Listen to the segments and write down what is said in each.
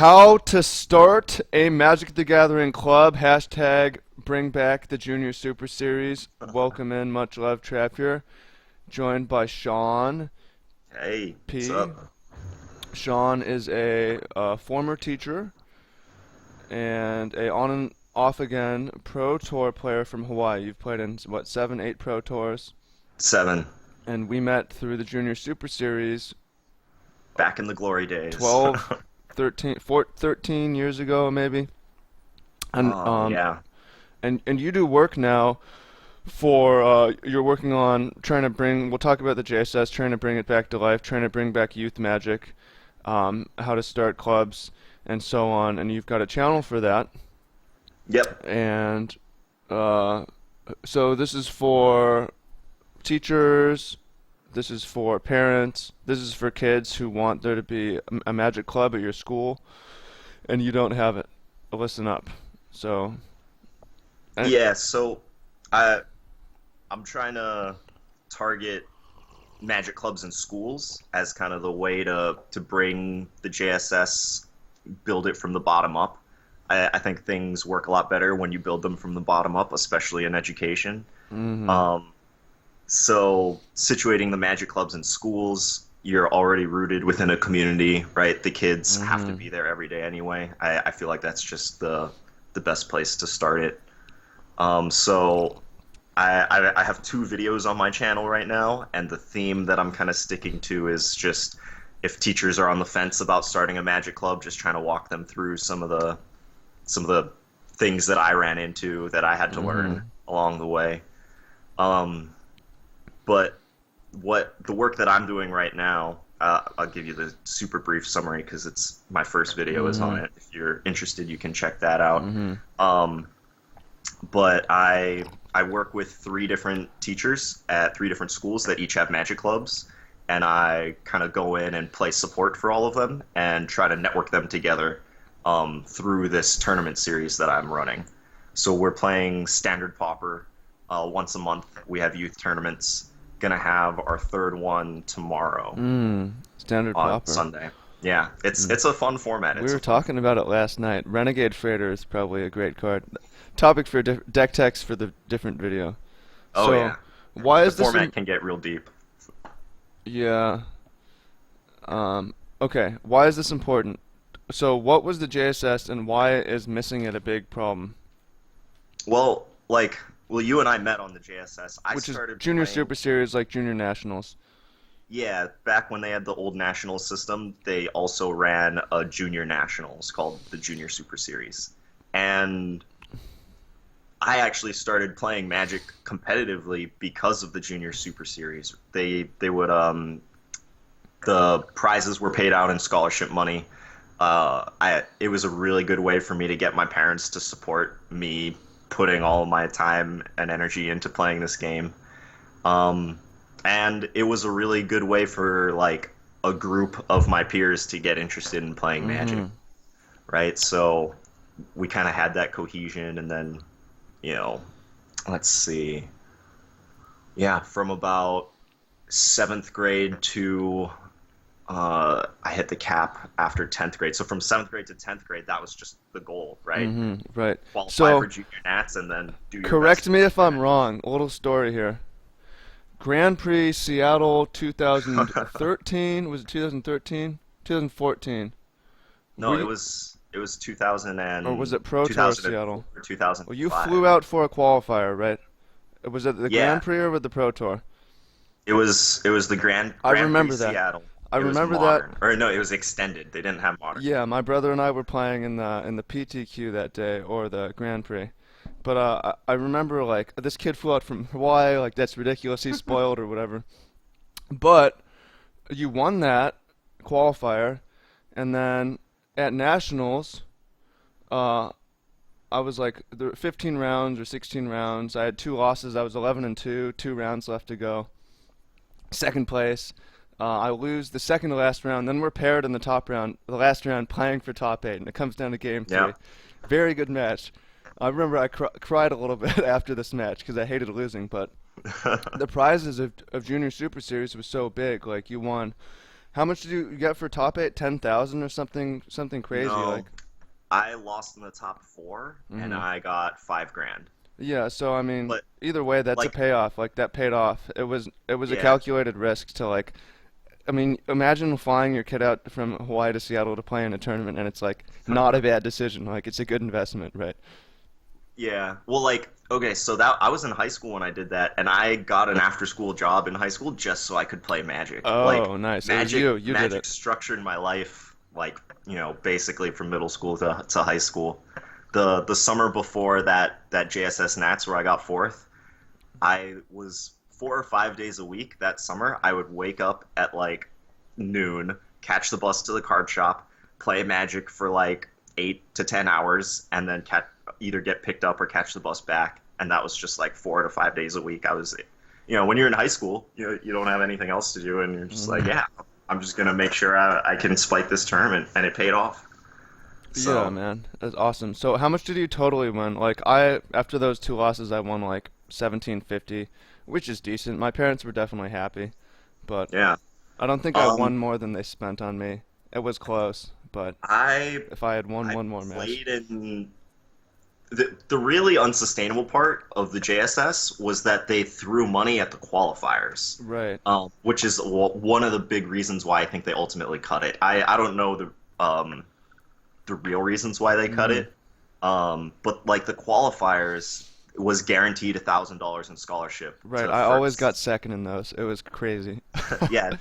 How to start a Magic the Gathering club. Hashtag bring back the Junior Super Series. Welcome in, much love, Trappier. Joined by Sean Hey, what's P. up? Sean is a former teacher and a on and off again pro tour player from Hawaii. You've played in what, 7, 8 pro tours, 7. and we met through the Junior Super Series Back in the glory days. 12, 13 years ago maybe. And Oh, yeah. and you do work now for you're working on trying to bring. We'll talk about the JSS, trying to bring it back to life, trying to bring back youth magic, how to start clubs, and so on. And you've got a channel for that. Yep. And uh, so this is for teachers. This is for parents. This is for kids who want there to be a magic club at your school, and you don't have it. Listen up. So, and, Yeah, so I I'm trying to target magic clubs in schools as kind of the way to bring the JSS, build it from the bottom up. I think things work a lot better when you build them from the bottom up, especially in education. hmm Um, So, situating the magic clubs in schools, you're already rooted within a community, right? The kids have to hmm be there every day anyway. I feel like that's just the best place to start it. So I have 2 videos on my channel right now, and the theme that I'm kind of sticking to is just if teachers are on the fence about starting a magic club, just trying to walk them through some of the things that I ran into that I had to learn hmm along the way. Um, but what the work that I'm doing right now, I'll give you the super brief summary because it's my first video is on hmm it. If you're interested, you can check that out. hmm Um, but I work with 3 different teachers at 3 different schools that each have magic clubs, and I kind of go in and play support for all of them and try to network them together through this tournament series that I'm running. So we're playing Standard Pauper once a month. We have youth tournaments. Gonna have our third one tomorrow Standard on popper. Sunday. Yeah, it's Mm. it's a fun format. We It's were a fun talking about it last night. Renegade Freighter is probably a great card. Topic for deck text for the different video. Oh So, yeah, why the is this format can get real deep. yeah. Um, okay, why is this important? So, what was the JSS and why is missing it a big problem? Well, you and I met on the JSS. I Which is started Junior playing. Super Series like Junior Nationals. Yeah, back when they had the old national system, they also ran a junior nationals called the Junior Super Series. And I actually started playing Magic competitively because of the Junior Super Series. They would the prizes were paid out in scholarship money. It was a really good way for me to get my parents to support me putting all of my time and energy into playing this game. Um, and it was a really good way for like a group of my peers to get interested in playing Magic, Mm-hmm. right? So we kind of had that cohesion, and then you know, let's see, yeah, from about 7th grade to I hit the cap after 10th grade. So from 7th grade to 10th grade, that was just the goal, right? Mm-hmm. Right. Qualify for So, junior nats and then do your best correct in me if junior I'm nationals. wrong. A little story here. Grand Prix Seattle 2013, was it 2013? 2014. No, Were it you, was it was 2000 or was and it Pro Tour 2004 Seattle? or Well, you 2005. flew out for a qualifier, right? Was it the Grand Yeah, Prix or with the Pro Tour? it was the I Grand Prix remember that. Seattle. I It was remember that. modern, or no, it was extended. They didn't have modern. Yeah, my brother and I were playing in the PTQ that day or the Grand Prix. But I remember like this kid flew out from Hawaii, like that's ridiculous. He's spoiled or whatever. But you won that qualifier, and then at nationals, uh, I was like there were 15 rounds or 16 rounds. I had 2 losses. I was 11 and 2, 2 rounds left to go. Second place. I lose the second to last round. Then we're paired in the top round, the last round, playing for top 8, and it comes down to game Yeah. 3. Very good match. I remember I cried a little bit after this match because I hated losing, but the prizes of Junior Super Series was so big. Like you won How much did you get for top eight? 10,000 or something crazy No, like. I lost in the top four, and Hmm. I got 5 grand. Yeah, so I mean, But either way, that's a like, payoff. Like that paid off. It was a yeah, calculated risk to like. I mean, imagine flying your kid out from Hawaii to Seattle to play in a tournament, and it's like not a bad decision. Like it's a good investment, right? yeah. Well, like, okay, so that I was in high school when I did that, and I got an after-school job in high school just so I could play Magic. Like, Oh, nice. It was Magic, you. You did Magic it. structured my life, like, basically from middle school to high school. The summer before that JSS Nats where I got fourth, I was 4 or 5 days a week that summer. I would wake up at like noon, catch the bus to the card shop, play Magic for like 8 to 10 hours, and then either get picked up or catch the bus back. And that was just like 4 to 5 days a week. I was, when you're in high school, you don't have anything else to do, and you're just like, Hmm. yeah, I'm just gonna make sure I can spike this tournament, and it paid off. Yeah, So man. That's awesome. So how much did you totally win? Like I after those two losses I won like 1750, which is decent. My parents were definitely happy, but yeah, I don't think I um, won more than they spent on me. It was close, but I if I had won I one more match. played in the really unsustainable part of the JSS was that they threw money at the qualifiers, Right. which is one of the big reasons why I think they ultimately cut it. I don't know the real reasons why they cut Hmm. it, but like the qualifiers was guaranteed $1,000 in scholarship Right. to I always got first. second in those. It was crazy. Yeah,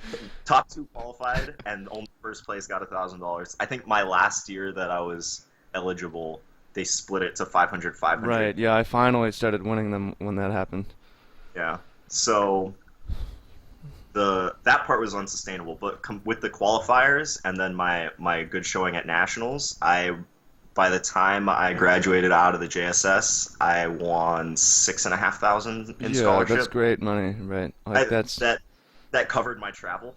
top two qualified, and only first place got $1,000. I think my last year that I was eligible, they split it to 500, 500. Right. Yeah, I finally started winning them when that happened. Yeah. So the that part was unsustainable, but with the qualifiers and then my good showing at nationals, I by the time I graduated out of the JSS, I won 6,500 in Yeah, that's scholarship. great money, right? Like I, that's that covered my travel,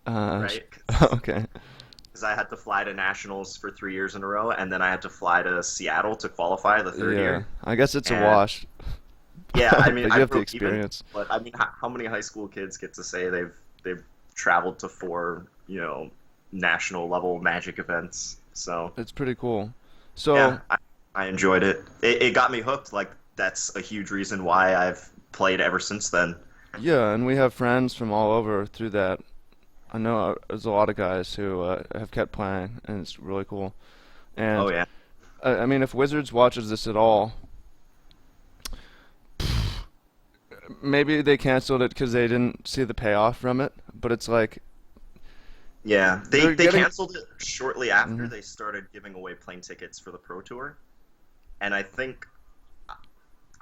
uh sh- right? okay. Because I had to fly to nationals for 3 years in a row, and then I had to fly to Seattle to qualify the third Yeah. year. I guess it's a And wash. yeah, I mean, But I you have the broke even, experience. but I mean, how many high school kids get to say they've traveled to four, national level Magic events? So It's pretty cool. yeah, So, I enjoyed it. It got me hooked. Like that's a huge reason why I've played ever since then. yeah, and we have friends from all over through that. I know there's a lot of guys who have kept playing, and it's really cool. Oh And yeah, I mean, if Wizards watches this at all, maybe they canceled it because they didn't see the payoff from it. But it's like yeah. They they're they getting. canceled it shortly after Mhm. they started giving away plane tickets for the Pro Tour, and I think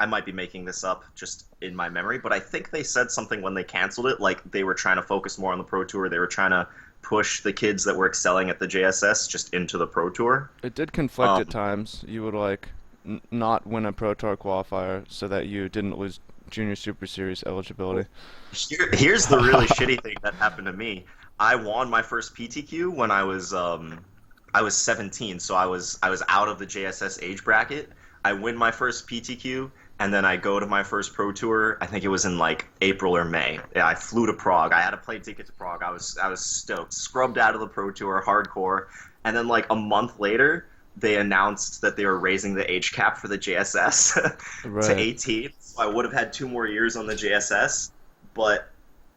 I might be making this up just in my memory, but I think they said something when they canceled it, like they were trying to focus more on the Pro Tour. They were trying to push the kids that were excelling at the JSS just into the Pro Tour. It did conflict Um, at times. You would like not win a Pro Tour qualifier so that you didn't lose Junior Super Series eligibility. here's the really shitty thing that happened to me. I won my first PTQ when I was 17, so I was out of the JSS age bracket. I win my first PTQ, and then I go to my first Pro Tour. I think it was in like April or May. Yeah, I flew to Prague. I had a plane ticket to Prague. I was stoked, scrubbed out of the Pro Tour, hardcore. And then like a month later, they announced that they were raising the age cap for the JSS to Right. 18. So I would have had 2 more years on the JSS, but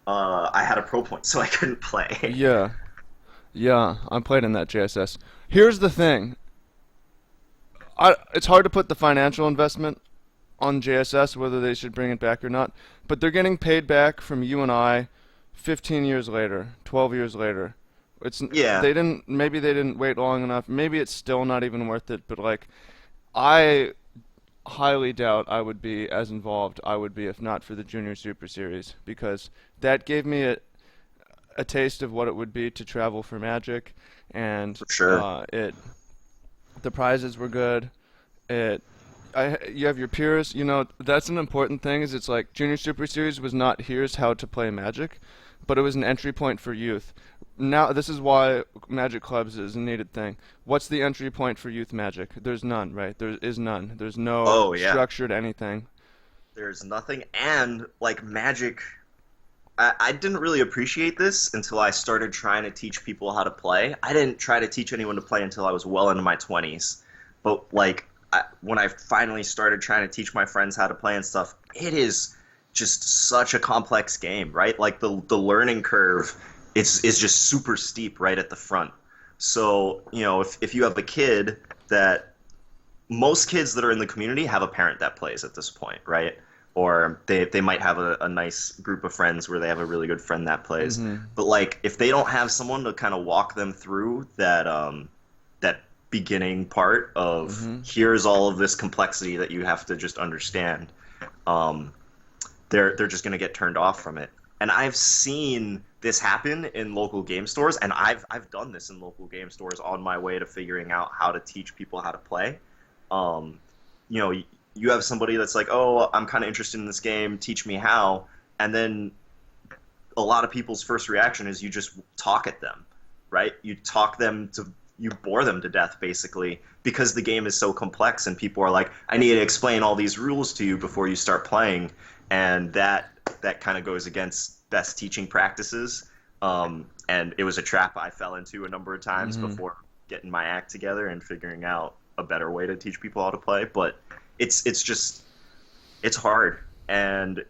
I had a pro point, so I couldn't play. Yeah. Yeah, I played in that JSS. Here's the thing. It's hard to put the financial investment on JSS whether they should bring it back or not, but they're getting paid back from you and I 15 years later, 12 years later. Yeah, Maybe they didn't wait long enough. Maybe it's still not even worth it, but like I highly doubt I would be as involved I would be if not for the Junior Super Series because that gave me a taste of what it would be to travel for Magic, and for sure. it the prizes were good. It you have your peers. That's an important thing. Is it's like Junior Super Series was not here's how to play Magic, but it was an entry point for youth. Now this is why Magic Clubs is a needed thing. What's the entry point for youth Magic? There's none, right? There is none. There's no Oh yeah, structured anything. there's nothing, and like Magic. I didn't really appreciate this until I started trying to teach people how to play. I didn't try to teach anyone to play until I was well into my 20s. But like when I finally started trying to teach my friends how to play and stuff, it is just such a complex game, right? Like the learning curve is just super steep right at the front. So, if you have a kid that most kids that are in the community have a parent that plays at this point, right? Or they might have a nice group of friends where they have a really good friend that plays. Mhm. But like if they don't have someone to kind of walk them through that beginning part of Mhm. here's all of this complexity that you have to just understand, um, they're just going to get turned off from it. And I've seen this happen in local game stores, and I've done this in local game stores on my way to figuring out how to teach people how to play. Um, you know, you have somebody that's like, "Oh, I'm kind of interested in this game. Teach me how." And then a lot of people's first reaction is you just talk at them, right? You bore them to death basically because the game is so complex and people are like, I need to explain all these rules to you before you start playing, and that kind of goes against best teaching practices. And it was a trap I fell into a number of times Mhm. before getting my act together and figuring out a better way to teach people how to play. But it's just it's hard, and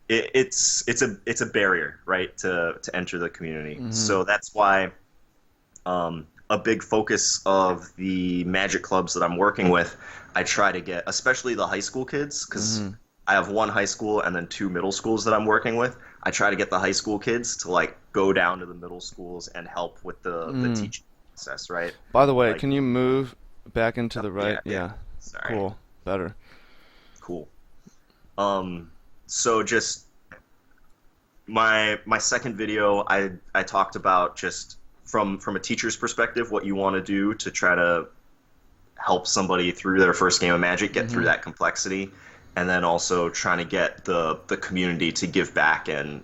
it's a barrier, right, to enter the community. Mhm. So that's why a big focus of the Magic clubs that I'm working with, I try to get, especially the high school kids, because Mhm. I have one high school and then two middle schools that I'm working with. I try to get the high school kids to like go down to the middle schools and help with the Mhm. teaching process, right? By the way, Like, can you move back into oh, the right? yeah, yeah. Yeah. Sorry. Cool. Better. Cool. So just my second video, I talked about just from a teacher's perspective, what you want to do to try to help somebody through their first game of Magic, get through Mhm. that complexity, and then also trying to get the community to give back and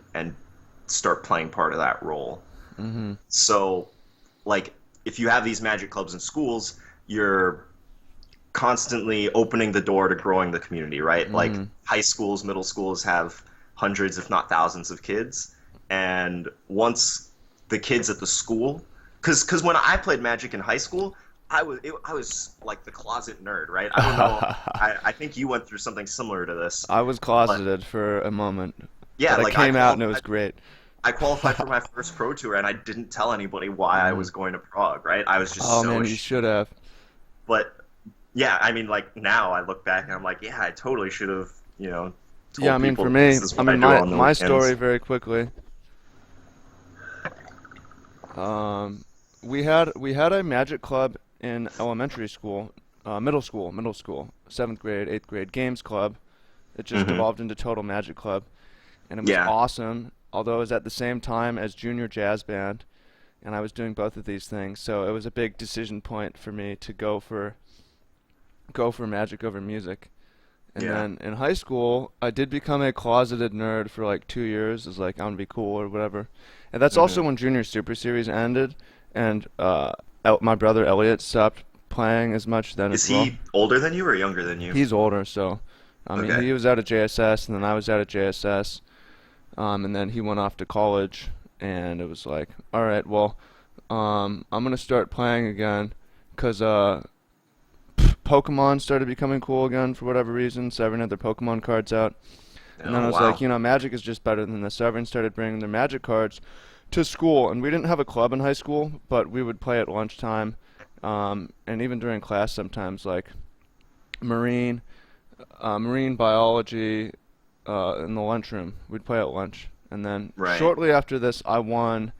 start playing part of that role. Mhm. So, like, if you have these Magic clubs in schools, you're constantly opening the door to growing the community, right? Like Mhm. high schools, middle schools have hundreds, if not thousands, of kids, and once the kids at the school, because when I played Magic in high school, I was like the closet nerd, right? I don't know. I think you went through something similar to this, I was but closeted for a moment, yeah, but I like came out and it was great. I qualified for my first pro tour, and I didn't tell anybody why I Mhm. was going to Prague, right? I was just Oh so man, you ashamed. should have. But yeah, I mean, like now I look back and I'm like, yeah, I totally should have, Yeah, I told mean people for that me, this is I what I mean do my on the my story weekends. very quickly. Um, we had a magic club in elementary school, middle school, seventh grade, eighth grade games club. It just Hmm. devolved into total magic club, and it was Yeah. awesome. Although it was at the same time as junior jazz band, and I was doing both of these things, so it was a big decision point for me to go for magic over music. And Yeah. then in high school, I did become a closeted nerd for like 2 years. It's like I'm gonna be cool or whatever. And that's Hmm. also when Junior Super Series ended, and my brother Elliot stopped playing as much then as Is well. he older than you or younger than you? He's older, so I mean Okay. he was out of JSS, and then I was out of JSS, and then he went off to college, and it was like, all right, well, I'm gonna start playing again, 'cause Pokemon started becoming cool again for whatever reason, so everyone had their Pokemon cards out. And then Oh I was like, wow. Magic is just better than this. So everyone started bringing their Magic cards to school, and we didn't have a club in high school, but we would play at lunchtime, and even during class sometimes, like marine, marine biology, in the lunchroom. We'd play at lunch, and then Right. shortly after this, I won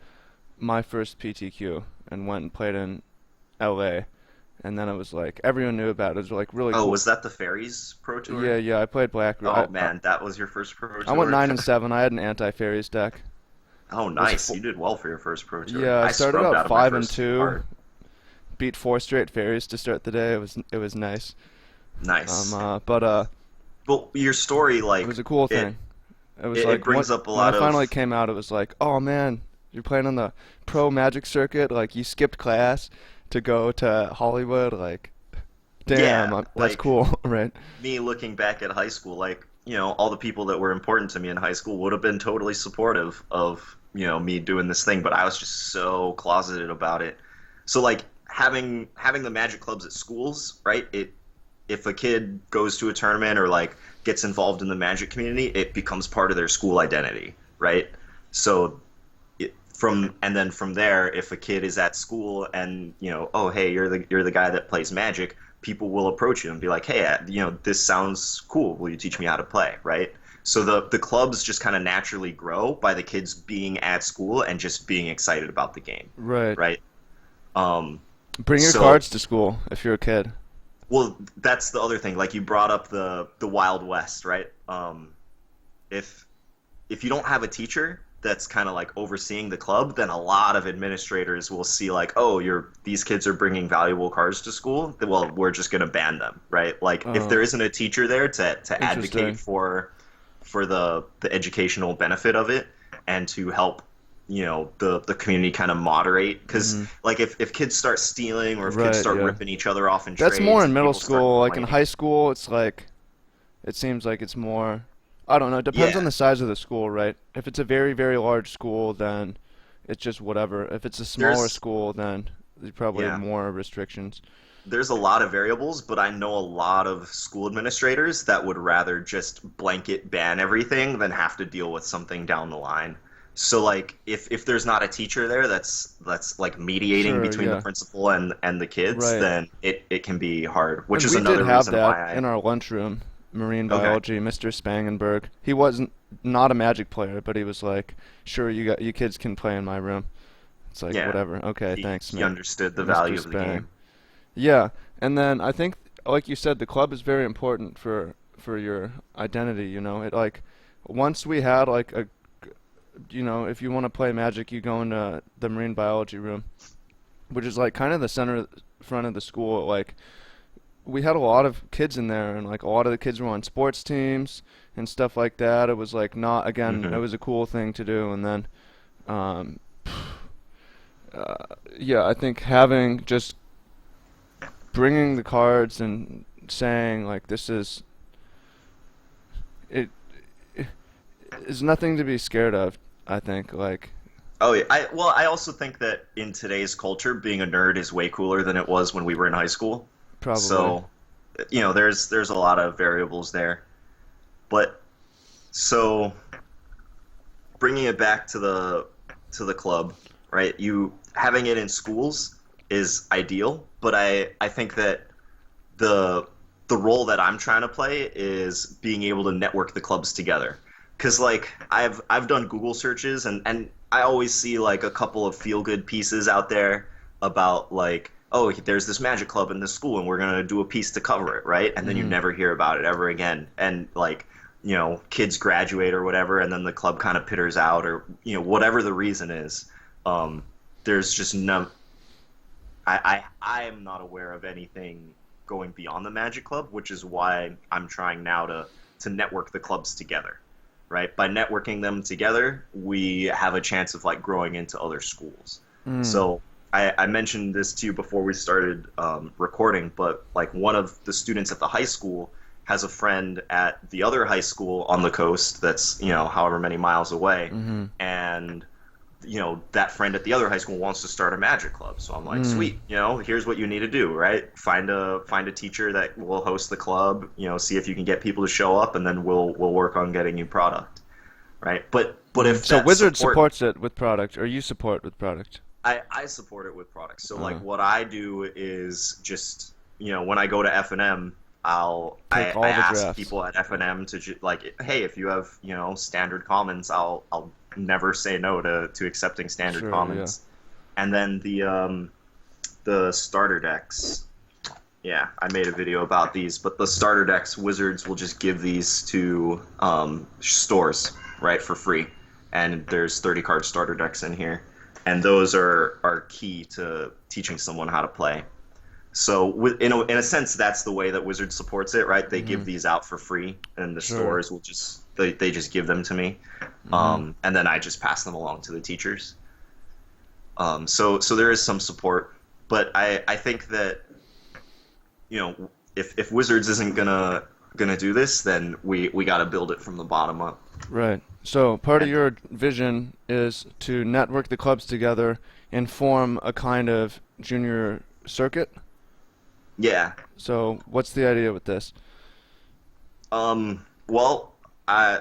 my first PTQ and went and played in LA. And then it was like everyone knew about it. It was like really Oh, cool. was that the Fairies Pro Yeah, Tour? yeah. I played Black. Oh man, that was your first Pro I went Tour? 9-7. I had an anti-fairies deck. Oh, Was nice. fo- You did well for your first Pro Tour. yeah, I I started scrubbed out out of my five and first two two. hard. Beat four straight fairies to start the day. It was nice. Nice. But But your story, it like, was a cool it thing. It was it like brings up a when I lot finally of came out, it was like, oh man, you're playing on the pro magic circuit. Like you skipped class to go to Hollywood. Like, damn, yeah, that's like cool, right? me looking back at high school, like all the people that were important to me in high school would have been totally supportive of, me doing this thing, but I was just so closeted about it. So like having the Magic clubs at schools, right? If a kid goes to a tournament or like gets involved in the Magic community, it becomes part of their school identity, right? So and then from there, if a kid is at school and oh hey, you're the guy that plays Magic, people will approach you and be like, hey, this sounds cool. Will you teach me how to play, right? So the clubs just kind of naturally grow by the kids being at school and just being excited about the game, Right. right? Um, Bring your so cards to school if you're a kid. well, that's the other thing. Like you brought up the Wild West, right? If if you don't have a teacher that's kind of like overseeing the club, then a lot of administrators will see like, oh, these kids are bringing valuable cards to school. Well, we're just going to ban them, right? Like if there Oh, isn't a teacher there to advocate interesting. for the educational benefit of it and to help the community kind of moderate, because Hmm. like if kids start stealing or if kids Right, start yeah. ripping each other off in That's more trades in and middle people start school. Like in complaining. high school, it's like it seems like it's more. I don't know. It depends on Yeah, the size of the school, right? If it's a very, very large school, then it's just whatever. If it's a smaller there's school, then there's probably yeah more restrictions. there's a lot of variables, but I know a lot of school administrators that would rather just blanket ban everything than have to deal with something down the line. So like if there's not a teacher there that's like mediating Sure, between the yeah. principal and the kids, Right. then it can be hard, which And is we did another have reason that why I in our lunchroom, marine okay. biology, Mr. Spangenberg. He wasn't not a Magic player, but he was like, "Sure, you kids can play in my room." It's like, Yeah, whatever. Okay, thanks, he understood the Mr. value of the Spang. game. Yeah, and then I think, like you said, the club is very important for your identity. It like once we had like if you want to play Magic, you go into the marine biology room, which is like kind of the center front of the school. Like we had a lot of kids in there, and like a lot of the kids were on sports teams and stuff like that. It was like not again, it Hmm. was a cool thing to do. And then, um, uh, yeah, I think having just bringing the cards and saying like this it is nothing to be scared of. I think like Oh yeah, I also think that in today's culture, being a nerd is way cooler than it was when we were in high school. probably. So, there's a lot of variables there. But so bringing it back to the club, right? You having it in schools is ideal, but I think that the the role that I'm trying to play is being able to network the clubs together. Cause like I've done Google searches and I always see like a couple of feel good pieces out there about like, oh, there's this Magic club in this school and we're gonna do a piece to cover it, right? And then you Hmm. never hear about it ever again. And like, kids graduate or whatever, and then the club kind of pitters out, or whatever the reason is. Um, there's just no. I am not aware of anything going beyond the Magic Club, which is why I'm trying now to network the clubs together, right? By networking them together, we have a chance of like growing into other schools. Mm. So I mentioned this to you before we started recording, but like one of the students at the high school has a friend at the other high school on the coast that's however many miles away, Mhm. and that friend at the other high school wants to start a Magic club. So I'm like, Mm. sweet, here's what you need to do, right? Find a teacher that will host the club, see if you can get people to show up, and then we'll work on getting you product, right? But Mm. if So that Wizard support, supports it with product, or you support with product. I support it with products. So like Uh, what I do is just when I go to F&M, take I all the ask drafts. people at F&M to like, hey, if you have standard commons, I'll never say no to accepting standard Sure, yeah. commons. And then the starter decks. Yeah, I made a video about these, but the starter decks, Wizards will just give these to stores, right, for free. And there's 30 card starter decks in here, and those are key to teaching someone how to play. So, in a sense, that's the way that Wizards supports it, right? They give Mhm. these out for free, and the Sure. stores will they just give them to me, Mhm. and then I just pass them along to the teachers. So there is some support, but I think that if Wizards isn't gonna gonna do this, then we got to build it from the bottom up. Right. So part of And your vision is to network the clubs together and form a kind of junior circuit. yeah, So what's the idea with this? well, I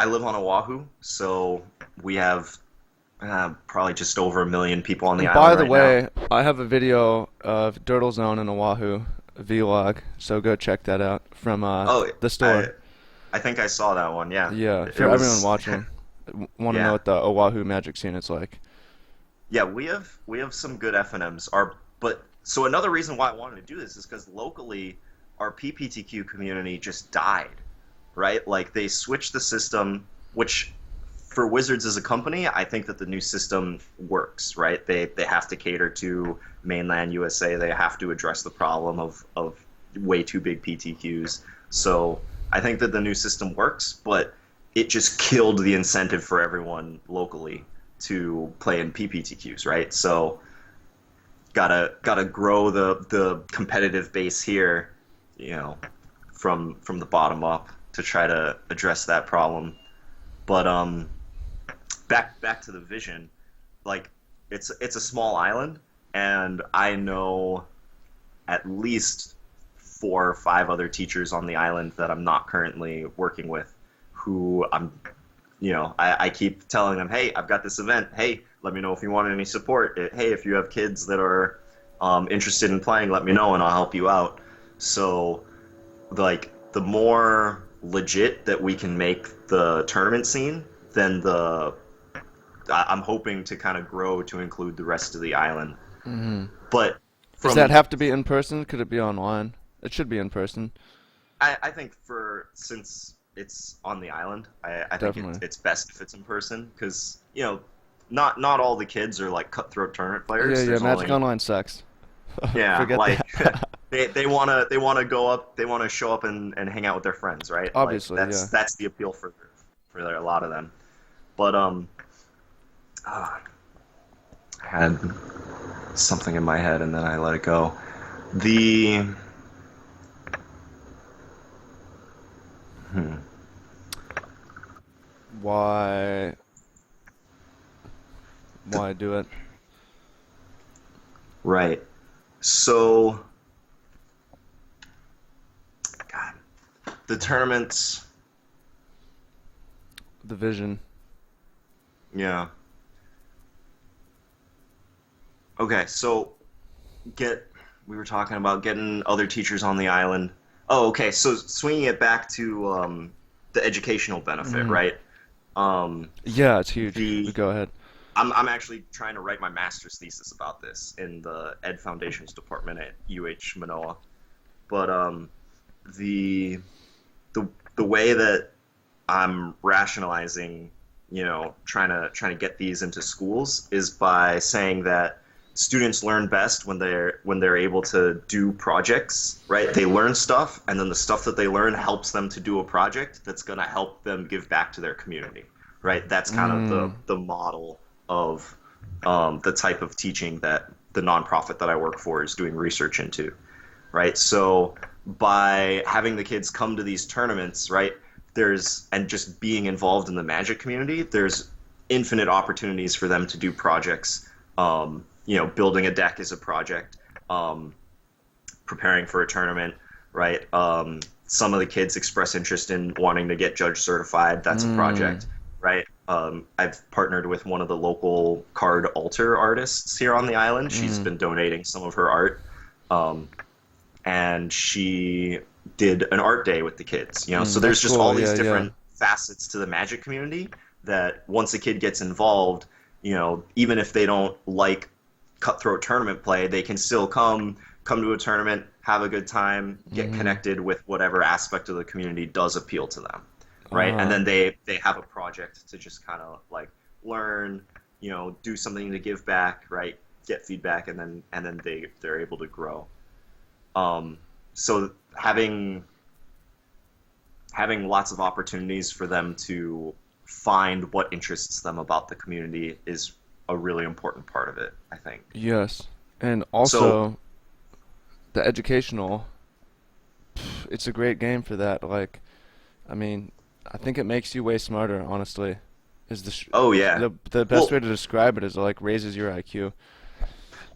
live on Oahu, so we have probably just over 1 million people on the And by island the right now. way, I have a video of Dirtle Zone in Oahu, a vlog, so go check that out from Oh, the I store. I think I saw that one. Yeah, Yeah, it for everyone was. watching, want to know Yeah, what the Oahu magic scene is like. yeah. We have some good FNMs. Our but so another reason why I wanted to do this is because locally our PPTQ community just died. Right? Like they switched the system, which for Wizards as a company, I think that the new system works. Right? They have to cater to mainland USA. They have to address the problem of way too big PTQs. So I think that the new system works, but it just killed the incentive for everyone locally to play in PPTQs, right? So gotta grow the competitive base here, you know, from the bottom up to try to address that problem. But back to the vision, like it's a small island, and I know at least 4 or 5 other teachers on the island that I'm not currently working with, who I keep telling them, hey, I've got this event. Hey, let me know if you want any support. Hey, if you have kids that are interested in playing, let me know and I'll help you out. So, like, the more legit that we can make the tournament scene, then I'm hoping to kind of grow to include the rest of the island. Hmm. But Does that from have to be in person? Could it be online? It should be in person, I think for since it's on the island, I think definitely. it's best if it's in person because not all the kids are like cutthroat tournament Yeah, players. yeah, There's Magic only Online sucks. yeah, Forget like that. they wanna go up, they wanna show up and hang out with their friends, right? Like Obviously, yeah. that's the appeal for a lot of them. But ah, I had something in my head and then I let it go. The hmm, Why why do it? right. So God, the tournaments. The vision. Yeah. Okay, so get we were talking about getting other teachers on the island. Oh, okay. So swinging it back to the educational benefit, Hmm. right? Um, Yeah, it's huge. the Go ahead. I'm actually trying to write my master's thesis about this in the Ed Foundations department at UH Manoa. But the the the way that I'm rationalizing, trying to get these into schools is by saying that students learn best when they're able to do projects, right? They learn stuff, and then the stuff that they learn helps them to do a project that's going to help them give back to their community, right? That's kind of the Mm. the model of the type of teaching that the nonprofit that I work for is doing research into, right? So by having the kids come to these tournaments, right, and just being involved in the Magic community, there's infinite opportunities for them to do projects. Building a deck is a project. Um, Preparing for a tournament, right? Some of the kids express interest in wanting to get judge certified. That's a Mm. project, right? I've partnered with one of the local card altar artists here on the island. She's Mm. been donating some of her art. Um, and she did an art day with the kids. So Mm. there's That's just all cool. these Yeah, yeah. different facets to the Magic community that once a kid gets involved, even if they don't like cutthroat tournament play, they can still come to a tournament, have a good time, get Hmm. connected with whatever aspect of the community does appeal to them, right? And Uh, then they have a project to just kind of like learn, do something to give back, right? Get feedback, and then they're able to grow. Um, so having lots of opportunities for them to find what interests them about the community is a really important part of it, I think. yes. And So also the educational it's a great game for that. Like, I mean, I think it makes you way smarter, honestly. Is Oh yeah. the best way Well, to describe it is like raises your IQ.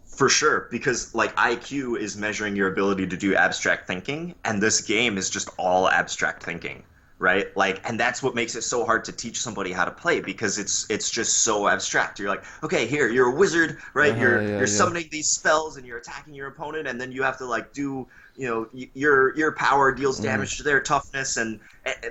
for sure, because like IQ is measuring your ability to do abstract thinking, and this game is just all abstract thinking, right? Like, and that's what makes it so hard to teach somebody how to play because it's just so abstract. You're like, okay, here you're a wizard, right? Uh-huh, You're yeah, you're yeah. summoning these spells and you're attacking your opponent, and then you have to like do, your power deals Mhm. damage to their toughness, and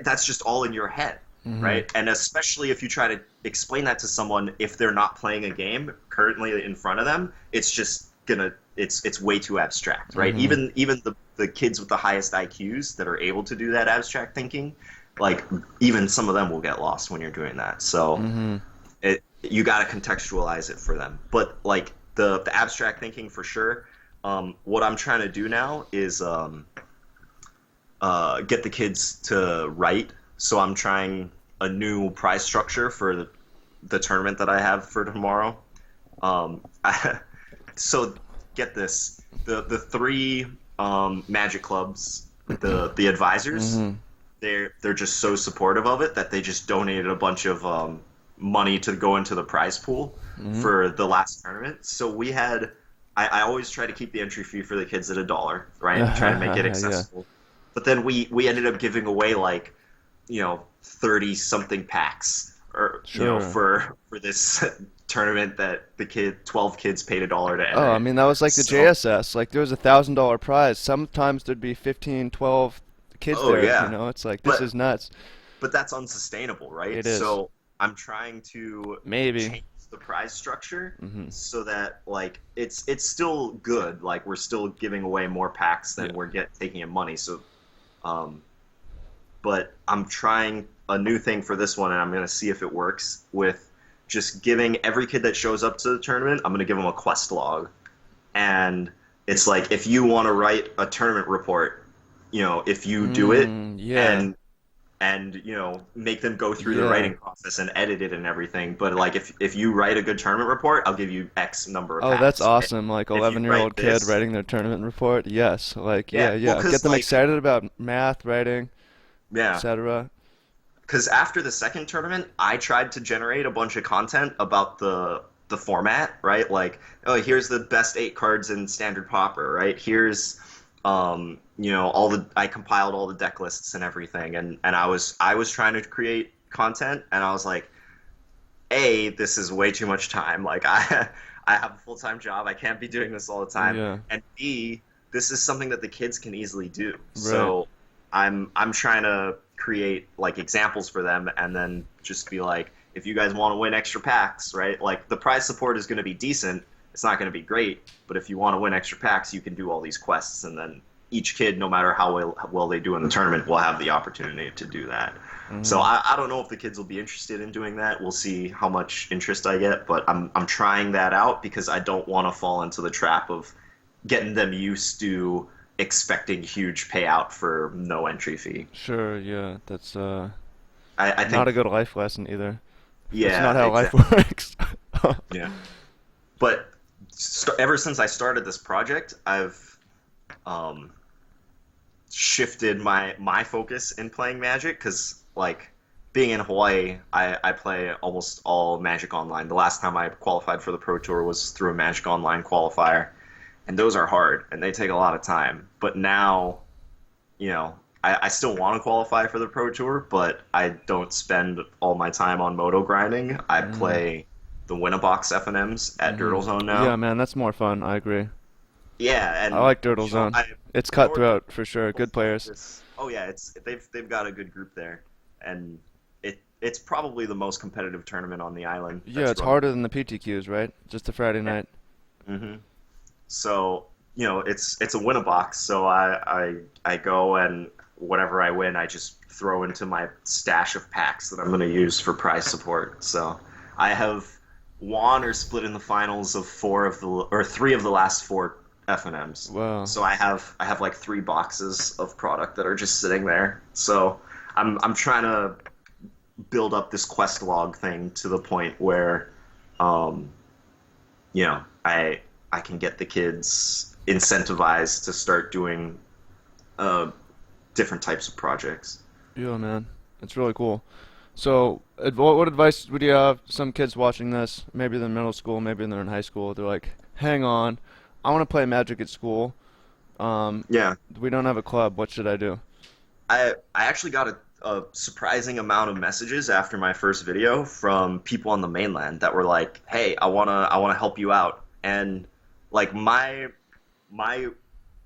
that's just all in your head, Mhm. right? And especially if you try to explain that to someone if they're not playing a game currently in front of them, it's just gonna it's way too abstract, right? Mhm. Even the kids with the highest IQs that are able to do that abstract thinking, like even some of them will get lost when you're doing that. So Mhm. you got to contextualize it for them. But like the abstract thinking for sure. What I'm trying to do now is get the kids to write. So I'm trying a new prize structure for the tournament that I have for tomorrow. I, so get this: the three Magic clubs, the advisors, Mhm. they're just so supportive of it that they just donated a bunch of money to go into the prize pool Mhm. for the last tournament. So we had. I always try to keep the entry fee for the kids at $1, right? Try to make it Yeah. accessible. But then we ended up giving away like 30 something packs or Sure. for this tournament that the 12 kids paid $1 to Oh, I enter. mean that was like the So, JSS. Like there was $1,000 prize. Sometimes there'd be 15, 12 kids oh there. yeah. It's like this But is nuts. but that's unsustainable, right? It is. So I'm trying to Maybe. change the prize structure Mhm. so that like it's still good. Like we're still giving away more packs Yeah. than we're taking in money. So um but I'm trying a new thing for this one, and I'm going to see if it works with just giving every kid that shows up to the tournament, I'm going to give them a quest log. And it's like, if you want to write a tournament report, if you do it Yeah. and make them go through the Yeah. writing process and edit it and everything. But like, if you write a good tournament report, I'll give you X number of Oh, that's packs. awesome. Like If you write 11-year-old kid this, writing their tournament report. Yes. Like yeah, yeah, well, yeah. Get because them like, excited about math, writing, yeah, etc. because after the second tournament, I tried to generate a bunch of content about the format, right? Like, oh, here's the best 8 cards in Standard Pauper, right? Here's all the I compiled all the deck lists and everything, and I was trying to create content, and I was like, a, this is way too much time. Like I have a full time job, I can't be doing this all the time, Yeah. and B, this is something that the kids can easily do. Right. So I'm trying to create like examples for them, and then just be like, if you guys want to win extra packs, right? Like the prize support is going to be decent. It's not going to be great, but if you want to win extra packs, you can do all these quests, and then each kid, no matter how well they do in the tournament, will have the opportunity to do that. So Mhm. I don't know if the kids will be interested in doing that. We'll see how much interest I get, but I'm trying that out because I don't want to fall into the trap of getting them used to expecting huge payout for no entry fee. Sure. Yeah. That's I not think, a good life lesson either. That's not yeah, how life exactly. works. Yeah. But ever since I started this project, I've um, shifted my focus in playing Magic because like being in Hawaii, I play almost all Magic Online. The last time I qualified for the Pro Tour was through a Magic Online qualifier, and those are hard and they take a lot of time. But now, I still want to qualify for the Pro Tour, but I don't spend all my time on moto grinding. I Mhm. play the Winnabox FNMs at Dirtle Mhm. Zone Yeah, now. man, that's more fun. I agree. Yeah, I and like Dirtle Zone. I It's Northern cutthroat for sure. will Good players. focus. Oh yeah, they've got a good group there, and it's probably the most competitive tournament on the island Yeah, that's it's run. harder than the PTQs, right? Just a Friday Yeah. night. Hmm. So it's a win a box. So I go, and whatever I win, I just throw into my stash of packs that I'm going to use for prize support. So I have won or split in the finals of 3 of the last 4 FNMs. Wow. So I have like 3 boxes of product that are just sitting there. So I'm trying to build up this quest log thing to the point where um, I can get the kids incentivized to start doing uh, different types of projects. Yeah, man. It's really cool. So, what advice would you have some kids watching this? Maybe they're in middle school, maybe they're in high school. They're like, hang on, I want to play Magic at school. Um, Yeah, we don't have a club. What should I do? I actually got a surprising amount of messages after my first video from people on the mainland that were like, "Hey, I wanna help you out." And like my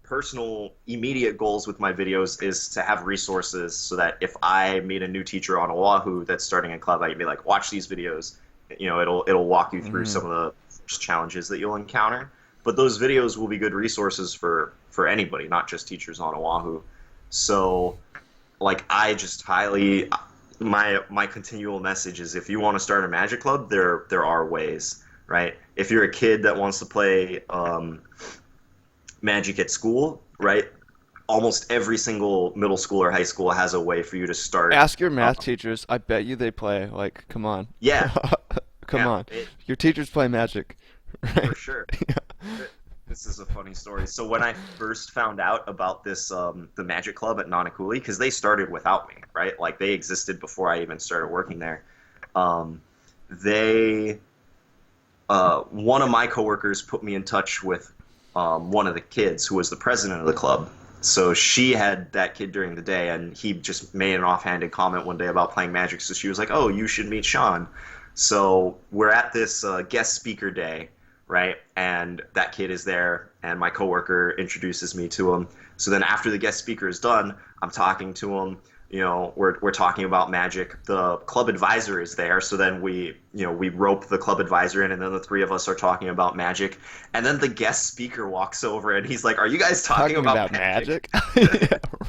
personal immediate goals with my videos is to have resources so that if I meet a new teacher on Oahu that's starting a club, I can be like, watch these videos. You know, it'll walk you through Hmm. some of the first challenges that you'll encounter. But those videos will be good resources for anybody, not just teachers on Oahu. So like I just highly my continual message is if you want to start a magic club, there are ways, right? If you're a kid that wants to play magic at school, right? Almost every single middle school or high school has a way for you to start. Ask your math Um, teachers. I bet you they play. Like, come on. yeah, Come yeah, on. Your teachers play Magic, for right? sure. This is a funny story. So when I first found out about this, the Magic Club at Nanakuli, because they started without me, right? Like they existed before I even started working there. Um, they, one of my coworkers put me in touch with one of the kids who was the president of the club. So she had that kid during the day, and he just made an offhanded comment one day about playing Magic. So she was like, "Oh, you should meet Sean." So we're at this guest speaker day, right? And that kid is there, and my coworker introduces me to him. So then after the guest speaker is done, I'm talking to him. You know, we're talking about Magic. The club advisor is there, so then we rope the club advisor in, and then the three of us are talking about Magic. And then the guest speaker walks over, and he's like, "Are you guys talking Talking about about Magic?" Magic? Yeah,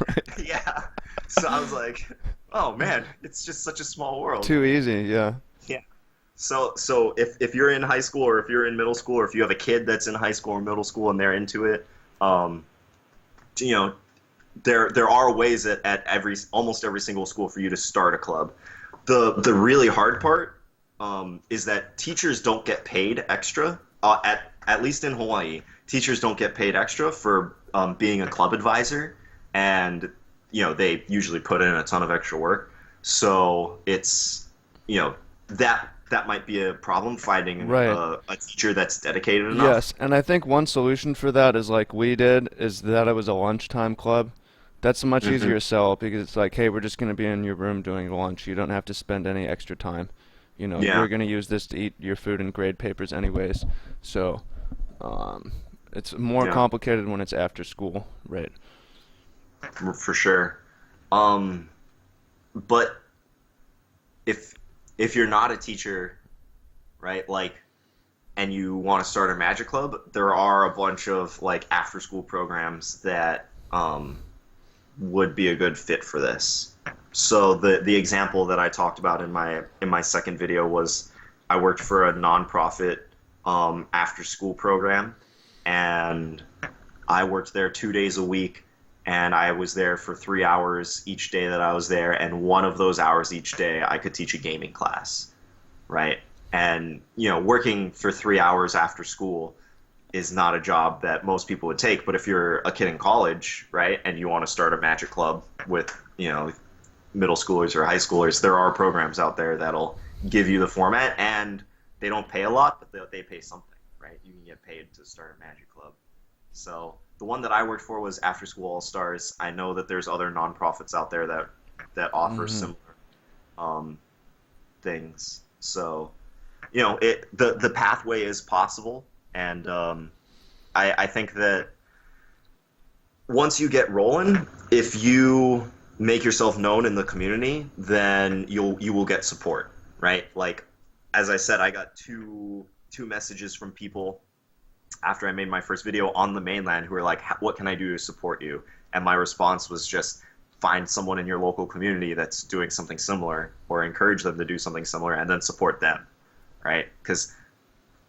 right. Yeah. So I was like, "Oh man, it's just such a small world." Too easy, yeah. Yeah. So if you're in high school or if you're in middle school or if you have a kid that's in high school or middle school and they're into it, um, you know, there are ways at every almost every single school for you to start a club. The really hard part is that teachers don't get paid extra. At least in Hawaii, teachers don't get paid extra for being a club advisor, and they usually put in a ton of extra work. So it's you know that might be a problem finding Right. a teacher that's dedicated enough. Yes, and I think one solution for that is like we did, is that it was a lunchtime club. That's a much Hmm. easier sell because it's like, hey, we're just going to be in your room doing lunch. You don't have to spend any extra time. You know, Yeah, you're going to use this to eat your food and grade papers anyways. So, um, it's more yeah, complicated when it's after school, right? for sure. Um, but if if you're not a teacher, right, like, and you want to start a magic club, there are a bunch of like after school programs that would be a good fit for this. So the example that I talked about in my second video was I worked for a nonprofit after school program, and I worked there 2 days a week, and I was there for 3 hours each day that I was there, and one of those hours each day I could teach a gaming class, right? And working for 3 hours after school is not a job that most people would take. But if you're a kid in college, right, and you want to start a magic club with middle schoolers or high schoolers, there are programs out there that'll give you the format, and they don't pay a lot, but they pay something, right? You can get paid to start a magic club. So the one that I worked for was After School All Stars. I know that there's other nonprofits out there that offer Hmm. similar um, things. So the pathway is possible, and I think that once you get rolling, if you make yourself known in the community, then you will get support, right? Like as I said, I got two messages from people after I made my first video on the mainland who were like, "What can I do to support you?" And my response was just find someone in your local community that's doing something similar, or encourage them to do something similar, and then support them, right? Because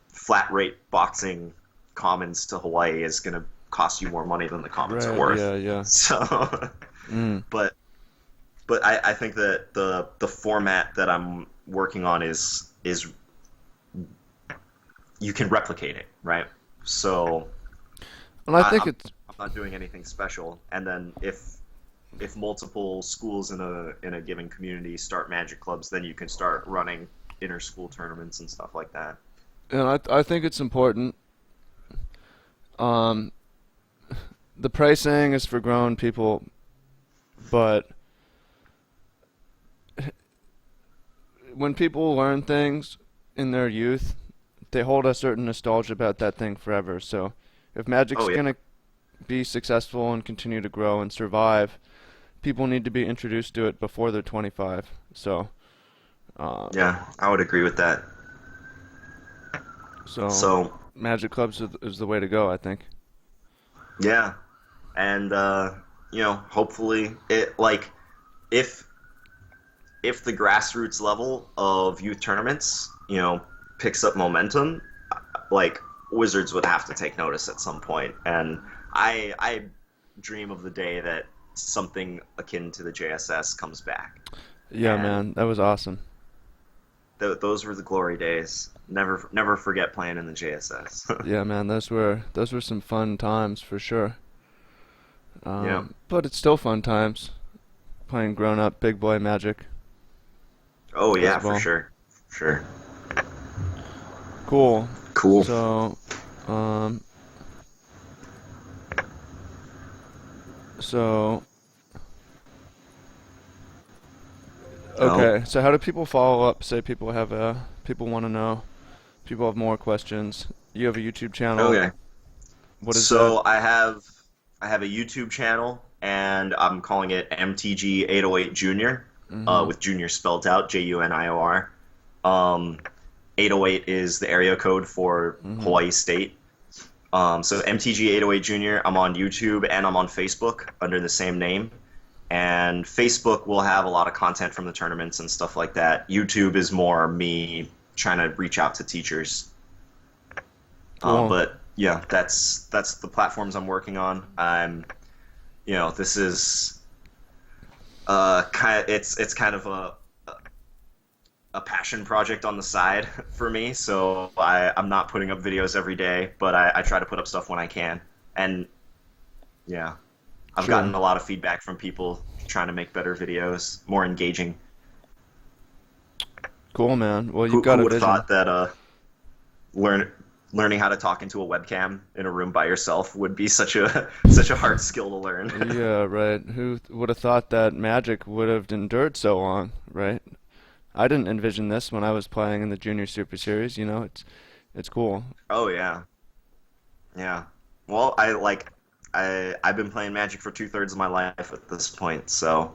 flat rate boxing commons to Hawaii is going to cost you more money than the commons are Right, worth. yeah, yeah. So, Mm. but I think that the format that I'm working on is you can replicate it, right? So And I I, think I'm it's I'm not doing anything special. And then if if multiple schools in a given community start Magic clubs, then you can start running inter-school tournaments and stuff like that. And I think it's important. Um, the pricing is for grown people, but when people learn things in their youth, they hold a certain nostalgia about that thing forever. So if Magic's Oh yeah, gonna be successful and continue to grow and survive, people need to be introduced to it before they're 25. So, uh, yeah, I would agree with that. so So Magic clubs is the way to go, I think. yeah, and hopefully it like if if the grassroots level of youth tournaments, picks up momentum, like Wizards would have to take notice at some point. And I dream of the day that something akin to the JSS comes back. Yeah, And man, that was awesome. those were the glory days. Never forget playing in the JSS. Yeah, man, those were some fun times for sure. Yeah. But it's still fun times playing grown up big boy Magic Oh as yeah, for well. sure. Sure. Cool. Cool. So, um, so Oh. okay. So how do people follow up? Say people want to know. People have more questions. You have a YouTube channel. Okay. What is that? So I have a YouTube channel, and I'm calling it MTG808 Junior, Mm-hmm. with Junior spelled out, Junior. 808 is the area code for Mm-hmm. Hawaii State. So MTG808 Junior. I'm on YouTube and I'm on Facebook under the same name. And Facebook will have a lot of content from the tournaments and stuff like that. YouTube is more me trying to reach out to teachers. Cool. But yeah, that's the platforms I'm working on. This is it's kind of a passion project on the side for me. So I'm not putting up videos every day, but I try to put up stuff when I can. And yeah, I've Sure. gotten a lot of feedback from people trying to make better videos, more engaging. Cool, man. Well, you've Who got who a would have vision. thought that learn learning how to talk into a webcam in a room by yourself would be such a such a hard skill to learn. Yeah, right. Who would have thought that Magic would have endured so long, right? I didn't envision this when I was playing in the Junior Super Series. It's cool. Oh yeah, yeah. Well, I've been playing Magic for 2/3 of my life at this point, so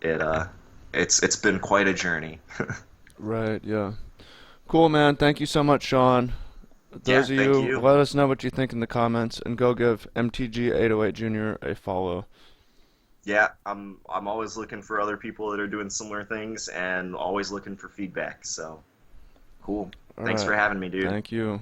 it it's been quite a journey. Right. Yeah. Cool, man. Thank you so much, Sean. Yeah, Those of thank you, you. let us know what you think in the comments and go give MTG808 Junior a follow. Yeah, I'm always looking for other people that are doing similar things and always looking for feedback. So cool. All Thanks right. for having me, dude. Thank you.